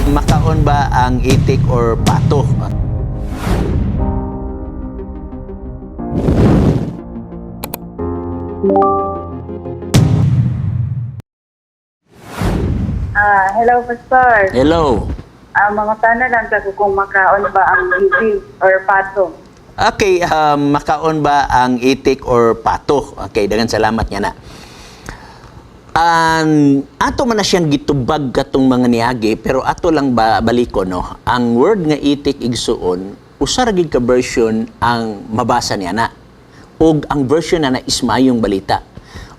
Makaon ba ang itik or pato? Hello, Pastor. Hello. Mga tanong lang ko kung makaon ba ang itik or pato. Okay, makaon ba ang itik or pato? Okay, daghang salamat nga na. Ato man na siyang gitubag katong mga niagi, pero ato lang ba baliko, no? Ang word nga itik igsuon, usa ra gid ka version ang mabasa niya na. Og ang version na is maayong balita.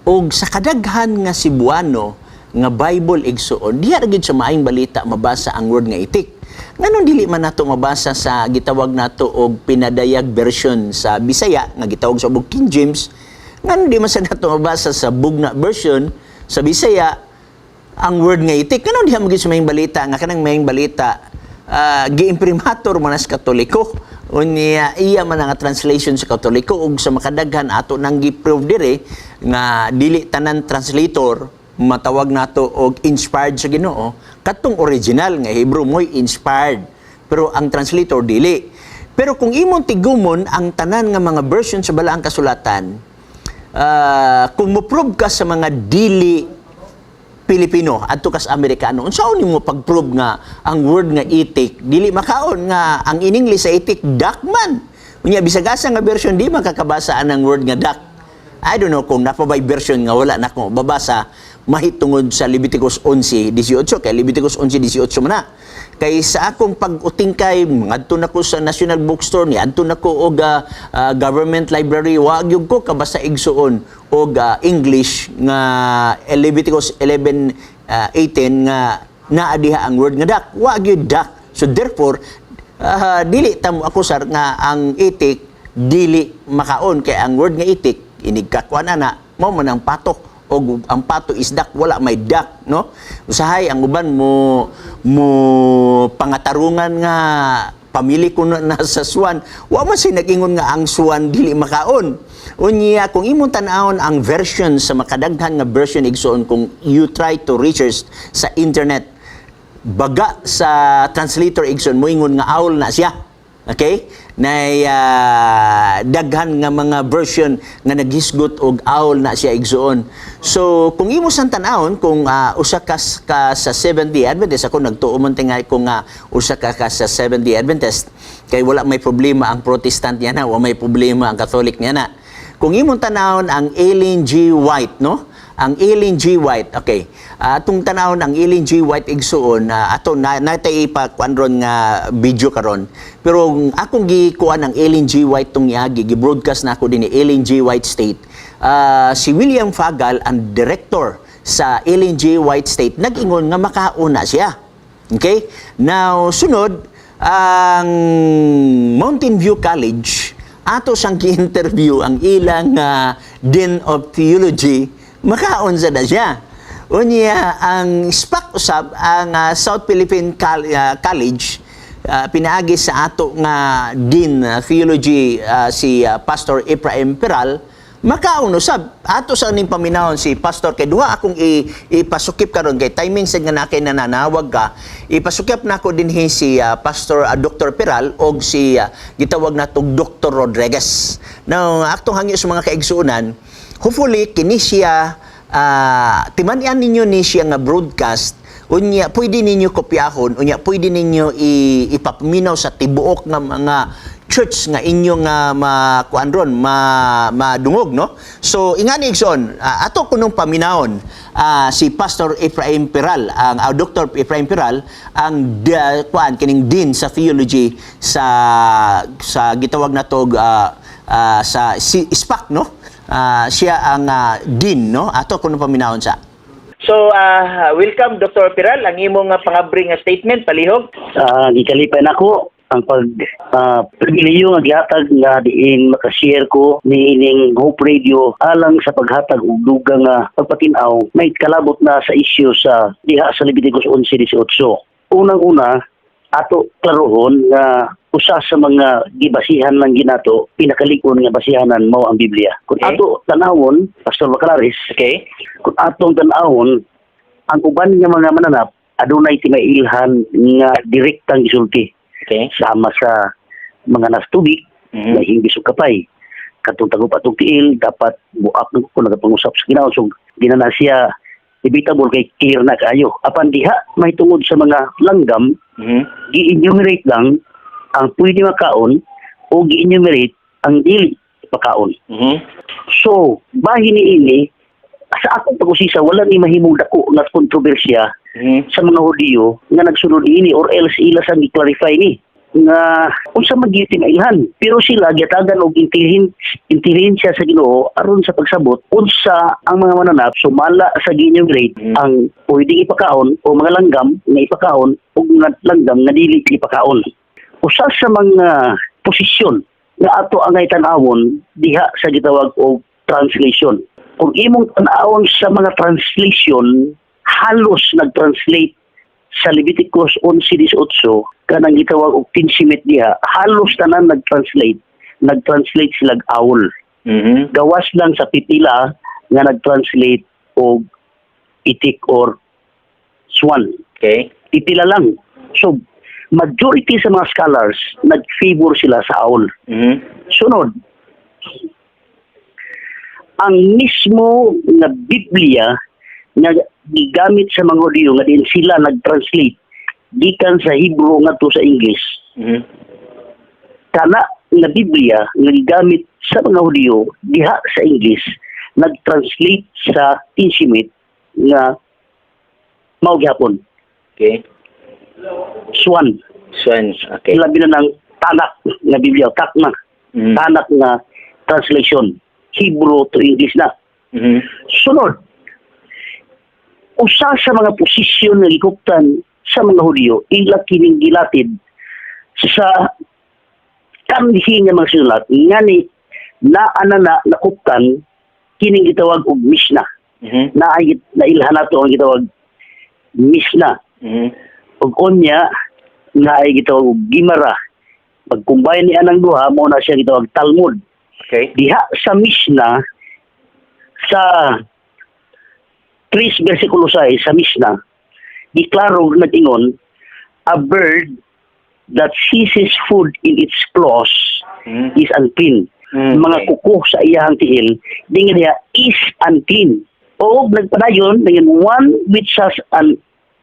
Og sa kadaghan nga Cebuano nga Bible igsuon, diha ra gid sa maayong balita mabasa ang word nga itik. Nganong dili man nato mabasa sa gitawag nato og pinadayag version sa Bisaya nga gitawag sa King James? Nganong di man sa nato mabasa sa Bugna version sa Bisaya ang word nga itik? Nganong diha mo gid sa maayong balita nga kanang maayong balita giimprimator man sa Katoliko? Unya iya man nga translation sa Katoliko ug sa makadaghan ato nang gi-prove dire nga dili tanan translator matawag nato og inspired sa Ginoo. Katong original nga Hebrew mo'y inspired, pero ang translator dili. Pero kung imong tigumon ang tanan nga mga version sa balaang kasulatan, kung mo-prove ka sa mga dili Pilipino adto kas Amerikano, unsaon nimo pag-prove nga ang word nga itik dili makaon nga ang in English sa itik duck man. Unya bisag asa nga version di makakabasaan ang word nga duck. I don't know kung napabay version nga wala na ko babasa mahitungod sa Leviticus 11:18 kay Leviticus 11:18 man na. Kay sa akong pag-utingkay ngadto nako sa National Bookstore ni adto nako og government library wa gyud ko kabasa igsuon og English nga Leviticus 11:18 nga naa diha ang word nga duck, wa gyud duck. So therefore dili ta mo akusar nga ang itik dili makaon kay ang word nga itik inigkakwan ana mao man ang patok o ang pato is duck, wala may duck, no? Usahay ang uban mo pangatarungan nga pamili ko na sa swan, wa man siya nag-ingon nga ang swan dili makaon. Unya kung imong tan-awon ang version sa makadaghan nga version igsuon, kung you try to research sa internet, baga sa translator igsuon moingon nga owl na siya. Okay? Nay daghan nga mga version nga naghisgot og owl na siya igsuon. So kung imo sang tan-awon kung usa ka sa Seventh-day Adventist, ako nagtuo man tingay kung usa ka sa Seventh-day Adventist, kay wala may problema ang Protestant niya na, wala may problema ang Catholic niya na. Kung imong tan-awon ang Ellen G. White, no? Ang Ellen G. White, okay. Atong tanawon ang Ellen G. White igsuon, ato natay ipakuan ron nga video karon. Pero akong gikuan ang Ellen G. White tong iagi, gi-broadcast na ako din ni Ellen G. White State. Si William Fagal, ang director sa Ellen G. White State, nag-ingon nga makauna siya. Okay? Now, sunod, ang Mountain View College, ato siyang gi-interview ang ilang Dean of Theology, makaon sa da siya. Unya ang SPAC usab ang South Philippine College pinaagi sa ato nga Dean Theology si Pastor Ephraim Peral, makaon usab ato sa ning paminawon si Pastor, kay duha akong ipasukip karon kay timing sa nga nakay nananawag ka, ipasukip nako dinhi si Pastor Dr. Peral og si gitawag natong Dr. Rodriguez. Now atong hangyo sa mga kaigsuonan, hopefully kini siya timan-an ninyo ni siya nga broadcast, unya pwede ninyo kopyahon, unya pwede ninyo ipapaminaw sa tibuok nga mga church nga inyo nga makuan ron madungog, no? So ingani igsoon, ato kunong paminawon si Pastor Ephraim Peral, ang Dr. Ephraim Peral, ang kuan kining Dean sa Theology sa gitawag natog sa SPAC, no? Siya ang Dean, no? Ato kuno paminahon sa. So, welcome Dr. Peral, ang imong pangabring statement palihog. Gikalipay nako ang pribilehiyo nga gihatag nga diin makashare ko ni ining Hope Radio alang sa paghatag og dugang pagpatin-aw may kalabot na sa issue sa diha sa Leviticus 11:18. Unang-una, ato klarohon nga usa sa mga gibasihan ng ginato, pinakalikon nga basihanan mao ang Biblia. Kung ato tanawon, Pastor Baclaris, okay, kung atong tanawon, ang uban nga mga mananap adunay timailhan nga direktang gisulti Okay. sama sa mga nastubig na hindi sukapay. Katong tagup-atong tiil, dapat buak ng kung nagapangusap sa ginaon. So, di na siya inevitable kay clear na kayo. Apan diha, may tungod sa mga langgam, gi-enumerate lang ang pwede makaon o gi-enumerate ang dili pakaon. So, bahin ini sa akong pag-usisa, wala ni mahimong dako nga kontrobersya sa mga Hudiyo nga nagsunod ini or else ila sa gi-clarify ni nga unsa magyuti mailhan. Pero sila gyatagan og intelihensya sa Ginoo aron sa pagsabot unsa ang mga mananap sumala sa gi-enumerate ang pwedeng ipakaon o mga langgam na ipakaon o mga langgam na dili ipakaon. Usa sa mga posisyon nga ato ang tan-awon diha sa gitawag og translation. Kung imong tan-awon sa mga translation, halos nag-translate sa Leviticus 11:18 kanang gitawag og tinsimit diha, halos tanan nag-translate sila owl. Gawas lang sa pipila nga nag-translate og itik or swan. Okay. Pipila lang. So majority sa mga scholars nag-favor sila sa owl. Sunod, ang mismo na Biblia na gigamit sa mga Hudiyo nga din sila nag-translate gikan sa Hebrew nga to sa English. Kana na Biblia nga gigamit sa mga Hudiyo diha sa English nag-translate sa Tinsimit nga mao gyapon. Okay. Swan. Okay. Labi na ng Tanak nga Biblia, Takna. Tanak nga translation. Hebrew to English na. Sunod, usa sa mga posisyon na gikuptan sa mga Hudiyo, ila kining gilatid sa kanhi nga mga sinulat, nga ni naanana nakuptan kining gitawag og Mishnah. Nailhan nato ang gitawag Mishnah. Ug unya naay gitawag og Gemara. Pagkumbayan ni anang duha mo na siya gitawag Talmud. Okay. Diha sa Mishnah sa 3 versikulo 6 sa Mishnah, diklaro nag-ingon, a bird that seizes food in its claws is unclean. Mga kuko sa iyahang tiil, dingan niya is unclean. O nagpadayon, dengan one which has an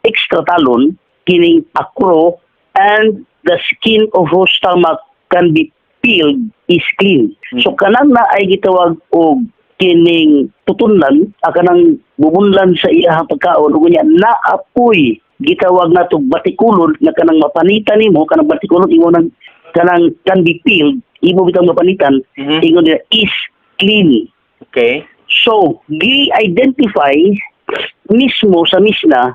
extra talon, kining a crow, and the skin of whose stomach can be peeled is clean. So kanang na ay gitawag og kining tutunlan, kanang bubunlan sa iyahang pagkaon, ug niya naapoy gitawag nato batikulon nga kanang mapanitan nimo, kanang batikulon imo nang kanang can be peeled, imo bitang mapanitan, ingon niya is clean. Okay. So, gi-identify mismo sa Mishnah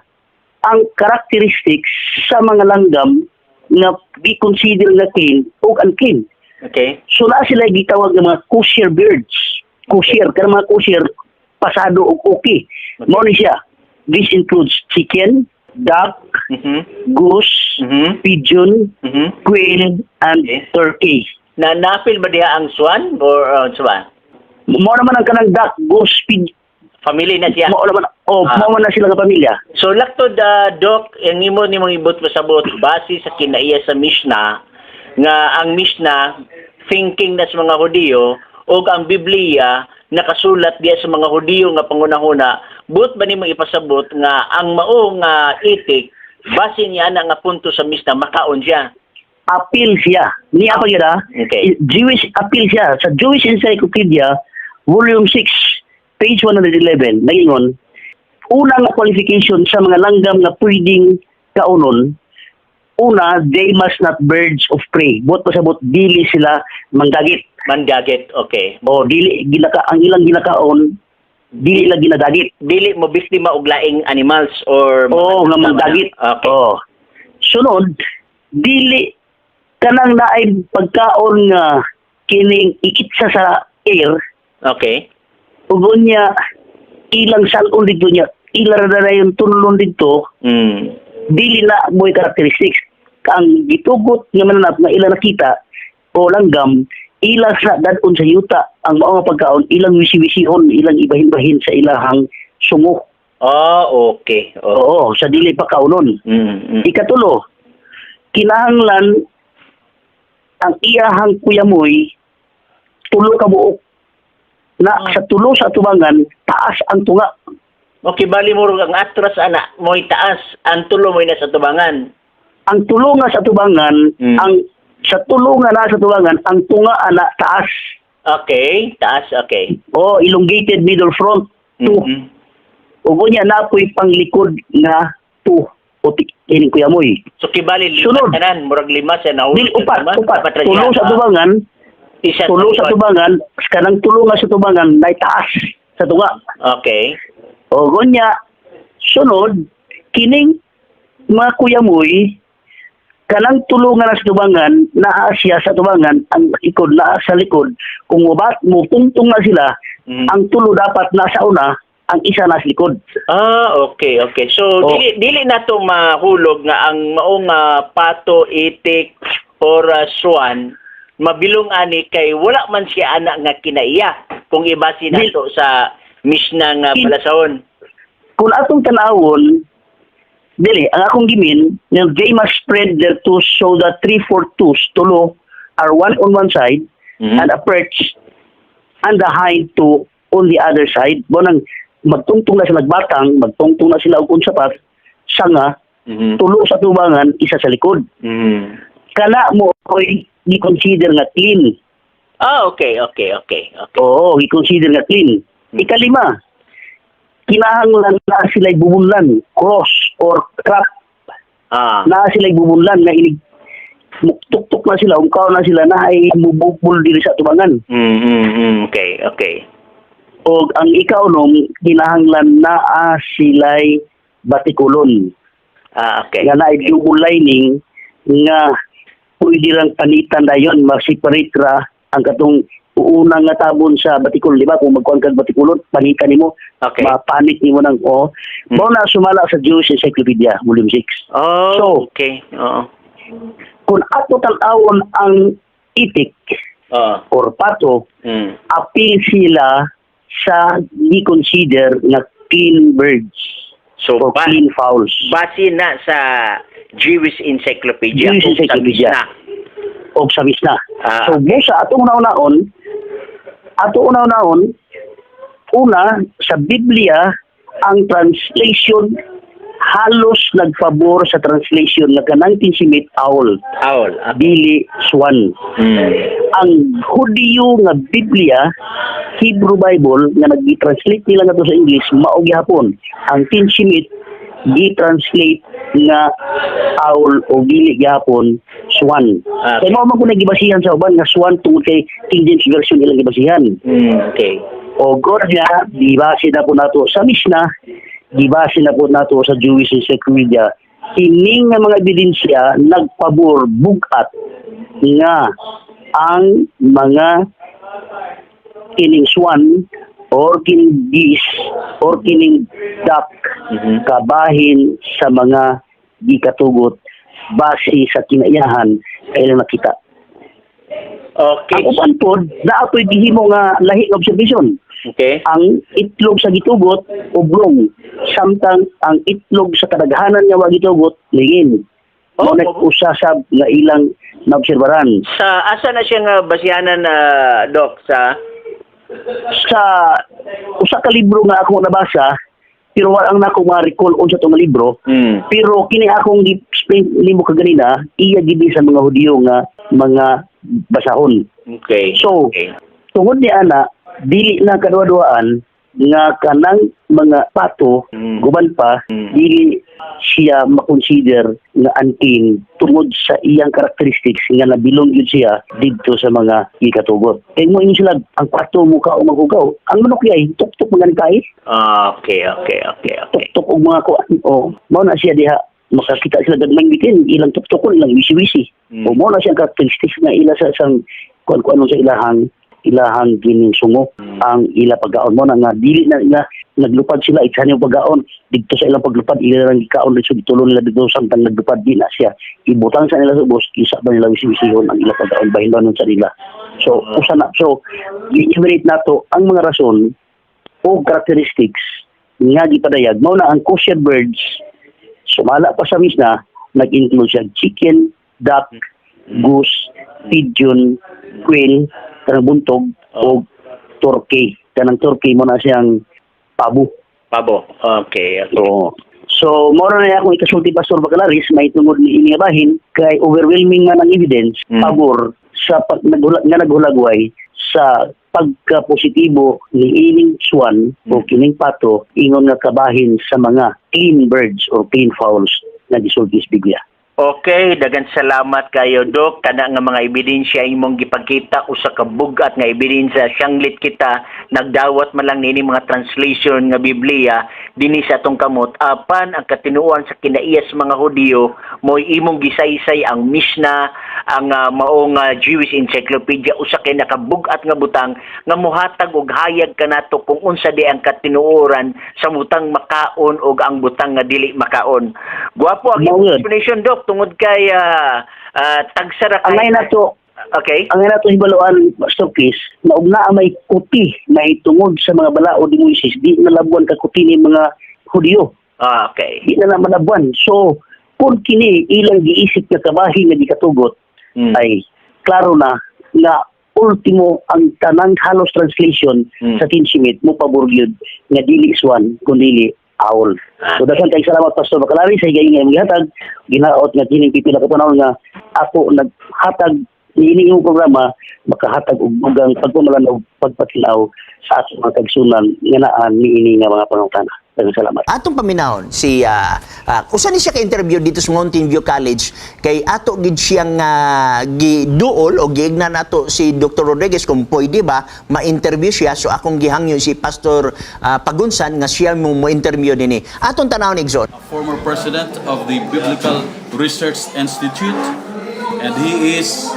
ang characteristics sa mga langgam na gi-consider na clean o unclean. Okay. So, na sila gitawag ng mga kosher birds. Kosher, kaya mga kosher, pasado o okay. Mao ni siya. This includes chicken, duck, goose, pigeon, quail, and turkey. Napil ba diha ang swan or swan? Mao naman ang kanang duck, goose, pigeon. Family na siya. Mao naman, mao na sila nga pamilya. So laktod Doc, ang imo nimong ibot pasabot base sa kinaiya sa Mishnah nga ang Mishnah thinking na sa mga Hudiyo o ang Biblia nakasulat diya sa mga Hudiyo nga pangunahuna, but ba nimo ipasabot nga ang mao nga itik base niya na nga punto sa Mishnah makaon siya. Appeal siya. Niya pa gina, Okay. Jewish appeal siya. Sa Jewish Encyclopedia, Volume 6, page 111, nagingon, unang qualification sa mga langgam na pwedeng kaunon, una, they must not birds of prey. Buot pasabot, dili sila manggagit. Manggagit, okay. O, dili, ang ilang ginakaon, dili lang ginagagit. Dili mo biktima og laing animals or O, nga manggagit. Okay. O. Sunod, dili, kanang naay pagkaon nga kining ikitsa sa air, Okay. ugo niya, ilang salon dito niya, ilang na yung tunlon dito, dili na mo'y characteristics. Ang gitugot nga mananap nga ilang nakita o langgam, ilang sa dadon sa yuta, ang mga pagkaon, ilang wisi-wisihon, ilang ibahin-bahin sa ilahang sungo. Okay. Oo, sa dili pa kaunon. Ikatulo, kinahanglan ang iyahang kuyamoy tulo ka buok na sa tulo sa atubangan taas ang tunga. Okay, bali mo ang atras ana mo'y taas, ang tulo mo'y nasa tubangan. Ang tulo nga sa atubangan, ang sa tulo nga na sa atubangan, ang tunga ana taas. Okay, taas, okay. O elongated middle front 2. Ugo niya na ako'y panglikod nga 2. O kining kuyamoy. So kibali Sunod. lima tanan, murag lima sa nahulog. Dili upat. Tulo sa atubangan, tulo sa tubangan, kanang tulo nga sa tubangan, na taas sa tunga. Okay. O gonya, sunod, kining mga kuyamoy, kanang tulungan sa tubangan, naa siya sa tubangan, ang ikod naa sa likod, kung mo tungtung na sila, ang tulo dapat nasa una, ang isa nasa likod. Okay. So, dili na to mahulog nga ang maong pato, itik, or swan, mabilong ani kay wala man siya anak nga kinaiya kung ibasi na to sa Mishnah nga palasahon. Kung atong tanawon, dili, ang akong gimin, they must spread their toes so that 3/4 toes, tulo, are one on one side, and a perch, and the hind two on the other side. Bonang magtungtong na sila batang, magtungtong na sila og sapat, sanga, tulo sa tubangan, isa sa likod. Kana mo ko'y i-consider nga clean. Okay. Oo, i-consider nga clean. Ikalima, kinahanglan na sila'y bubunlan, cross or crop. Na sila'y bubunlan, na inig tuktok na sila, umkaw na sila, na ay mubukbul diri sa tubangan. Okay. O ang ikaw nung, kinahanglan na sila'y batikulon. Okay. Nga na ay double lining, nga pwede lang panitan na yun, ma-separate ra ang katong unang nga tabon sa batikul, di ba? Kung magkuhan kang batikulon, panikan nimo, Okay. mapanit nimo ng Mo na sumala sa Jewish Encyclopedia, volume 6. So, Okay. Oo. kung ato tan-awon ang itik or pato, apil sila sa i-consider na clean birds So, or clean fowls. base na sa Jewish Encyclopedia. Jewish o sa Encyclopedia. Mishnah. O sa Mishnah. Ah. So, busa, atong unaw-naon, una, sa Biblia, ang translation halos nagpabor sa translation na kanang tinsimit owl, dili swan. Ang Hudyo nga Biblia, Hebrew Bible, nga nag-translate nila nga to sa English, mao gyapon. Ang tinsimit, gi-translate nga owl o dili gyapon swan. Kaya mao man ko nagibasihan sa uban nga swan tungod kay King James version ilang gibasihan. Okay. O God niya, dibase na po nato sa Mishnah, dibase na po nato sa Jewish Encyclopedia, kining nga mga ebidensya nagpabor bugat nga ang mga kining swan or kining geese or kining duck kabahin sa mga gikatugot base sa kinaiyahan kailan nakita. Okay. Ang uban pod naatoy gihimo nga lahi nga observation. Okay. Ang itlog sa gitugot oblong, samtang ang itlog sa kadaghanan nga wa gitugot lingin. Oh, Usasab nga ilang naobserbaran. Sa asa na siya nga basihanan na Doc sa Usa ka libro nga ako nabasa, pero wala ang nako ma-recall unsa tong libro. Pero kini akong gi-explain nimo kaganina, iya gid sa mga Hudyo nga mga basahon. Okay. So, okay. tungod ni ana, dili na kadua-duaan nga kanang mga pato, guban pa, dili siya makonsider nga unclean tungod sa iyang characteristics nga nabilong yun siya dito sa mga ikatugot. Kaya mo sila, ang pato mukha o maghugaw. Ang manok yay, tuk-tuk mga kay. Okay. Tuk-tuk o mga kuan. O, mao na siya diha. Makakita sila gagmang bitin, ilang tuk-tukon, ilang wisi-wisi. O, mao na siya ang characteristics nga ila sa isang kuan-kuan sa ilahang gining sungo ang ila pagkaon mo na nga dili na naglupad sila itsan yung pagkaon dito sa ilang paglupad ila lang gikaon dito gitulon nila dito samtang naglupad di na siya ibutang sa nila sa bus kisa ba nila wisisihon ang ila pagkaon bahin ba nun sa nila so i-evaluate nato ang mga rason o characteristics nga gipadayag mao na ang kosher birds. Sumala pa sa misna, nag-include siya chicken, duck, goose, pigeon, quail, kanang buntog, o turkey. Kanang turkey mo na siyang pabo. Pabo. Okay. So mao na akong ikasulti Pastor Bacalaris, may tungod ni ini nga bahin kay overwhelming nga ng evidence pabor sa naghulagway sa pagka-positibo ni ining swan o kining pato ingon nga kabahin sa mga clean birds or clean fowls na gisulti sa Biblia. Okay, dagan salamat kayo, Dok. Kana nga mga ebidensya imong gipakita usa ka bugat nga ebidensya siyanglit kita nagdawat man lang nini mga translation nga Biblia dinhi sa atong kamot apan ang katinuan sa kinaiyas mga Hudiyo mo imong gisaysay ang Mishnah, ang maong Jewish Encyclopedia usa kay nakabugat nga butang nga mohatag og hayag kanato kung unsa di ang katinuoran sa butang makaon ug ang butang nga dili makaon. Guwapo ang explanation, Dok, tungod kay tagsara kay... Angay na to, okay. ang na to hibaluan, Pastor Chris, na ugna may kuti na itungod sa mga balao ni Moises, di na labuan ka kuti ni mga Hudiyo. Okay. Di na naman labuan. So, kung kini ilang giisip na kabahin na di katugot, ay klaro na nga ultimo ang tanang halos translation sa Tinsimit mo paburyod nga dili swan kundi owl. So daghang kay salamat Pastor Bacalaris sa higayng nga gihatag ginaot nga kining pipila ka panahon nga ako naghatag niini imong programa makahatag og ugang pagpamalan og pagpatilaw sa ato mga kagsunan nga naan niini nga mga pangutana. Daghang salamat. Atong paminahon si usa ni siya ka interview dito sa Mountain View College kay ato gid siyang giduol o giignan nato si Dr. Rodriguez kung pwede ba ma-interview siya, so akong gihangyo si Pastor Pagunsan nga siya mo interview dinhi. Atong tanawon Igsoon. Former president of the Biblical Research Institute, and he is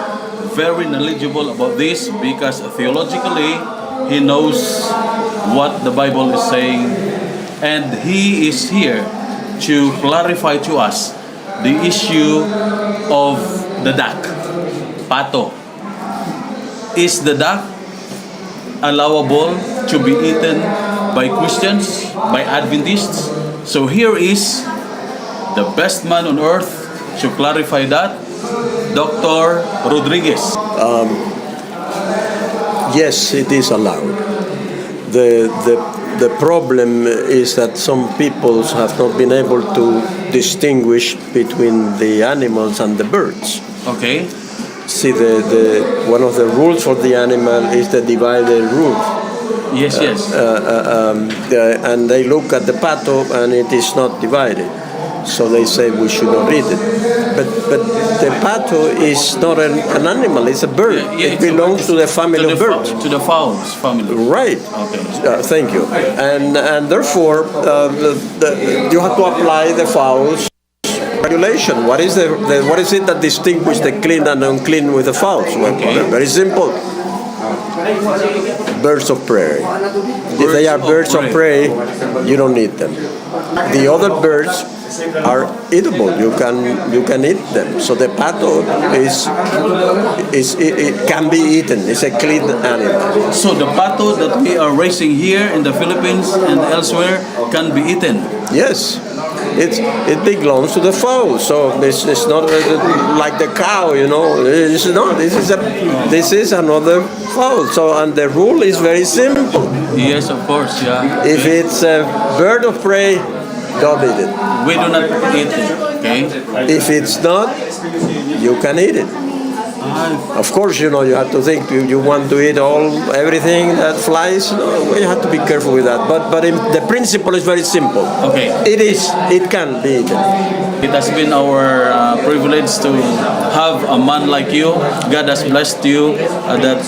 very knowledgeable about this because theologically he knows what the Bible is saying, and he is here to clarify to us the issue of the duck, pato. Is the duck allowable to be eaten by Christians, by Adventists? So here is the best man on earth to clarify that, Dr. Rodriguez. Yes, it is allowed. The problem is that some peoples have not been able to distinguish between the animals and the birds. Okay. See, one of the rules for the animal is the divided rule. Yes, yes. And they look at the pato and it is not divided. So they say we should not eat it. But the pato is not an animal, it's a bird. Yeah, it belongs to the family of birds. To the fowls family. Right. Okay. Thank you. And therefore, you have to apply the fowls regulation. What is it that distinguishes the clean and unclean with the fowls? Well, very simple. Birds of prey. If they are birds of prey, you don't eat them. The other birds are eatable. You can eat them. So the pato it can be eaten. It's a clean animal. So the pato that we are raising here in the Philippines and elsewhere can be eaten. Yes. It belongs to the fowl, so it's not like the cow, you know. It's not. This is another fowl. So and the rule is very simple. Yes, of course, yeah. If it's a bird of prey, don't eat it. We do not eat it, okay? If it's not, you can eat it. Of course, you know, you have to think, you want to eat everything that flies? No, you have to be careful with that. But the principle is very simple. Okay. It can be eaten. It has been our privilege to have a man like you. God has blessed you that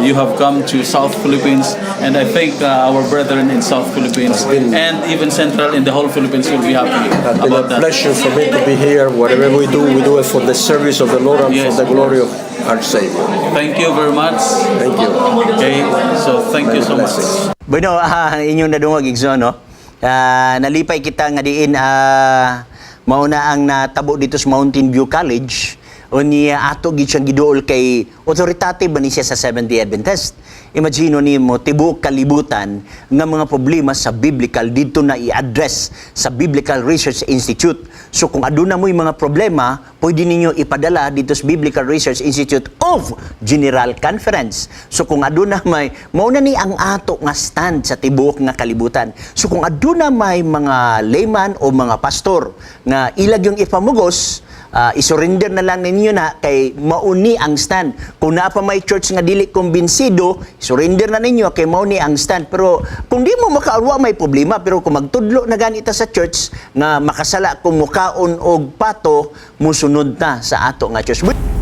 you have come to South Philippines, and I think our brethren in South Philippines and even Central in the whole Philippines will be happy It's been about a that. pleasure for me to be here. Whatever we do it for the service of the Lord and Yes. for the glory of our Savior. Thank you very much. Thank you. Okay, so thank you so much. Blessings. Bueno, inyong nadungog Igsoon, no? Nalipay kita nga diin mauna ang natabo dito sa Mountain View College Unya ato gid siyang giduol kay authoritative ba ni siya sa Seventh-day Adventist. Imagino nimo tibuok kalibutan nga mga problema sa biblical dito na i-address sa Biblical Research Institute. So kung aduna mo'y mga problema, pwede ninyo ipadala dito sa Biblical Research Institute of General Conference. So kung aduna may mao na ni ang ato nga stand sa tibuok nga kalibutan. So kung aduna may mga layman o mga pastor nga ilag yung ipamugos, isurrender na lang ninyo na kay mauni ang stand. Kung naa pa may church nga dili kumbinsido, surrender na ninyo kay mauni ang stand. Pero kung di mo makaarwa may problema, pero kung magtudlo na ganita sa church nga makasala kung mukaon og pato, musunod na sa ato nga church.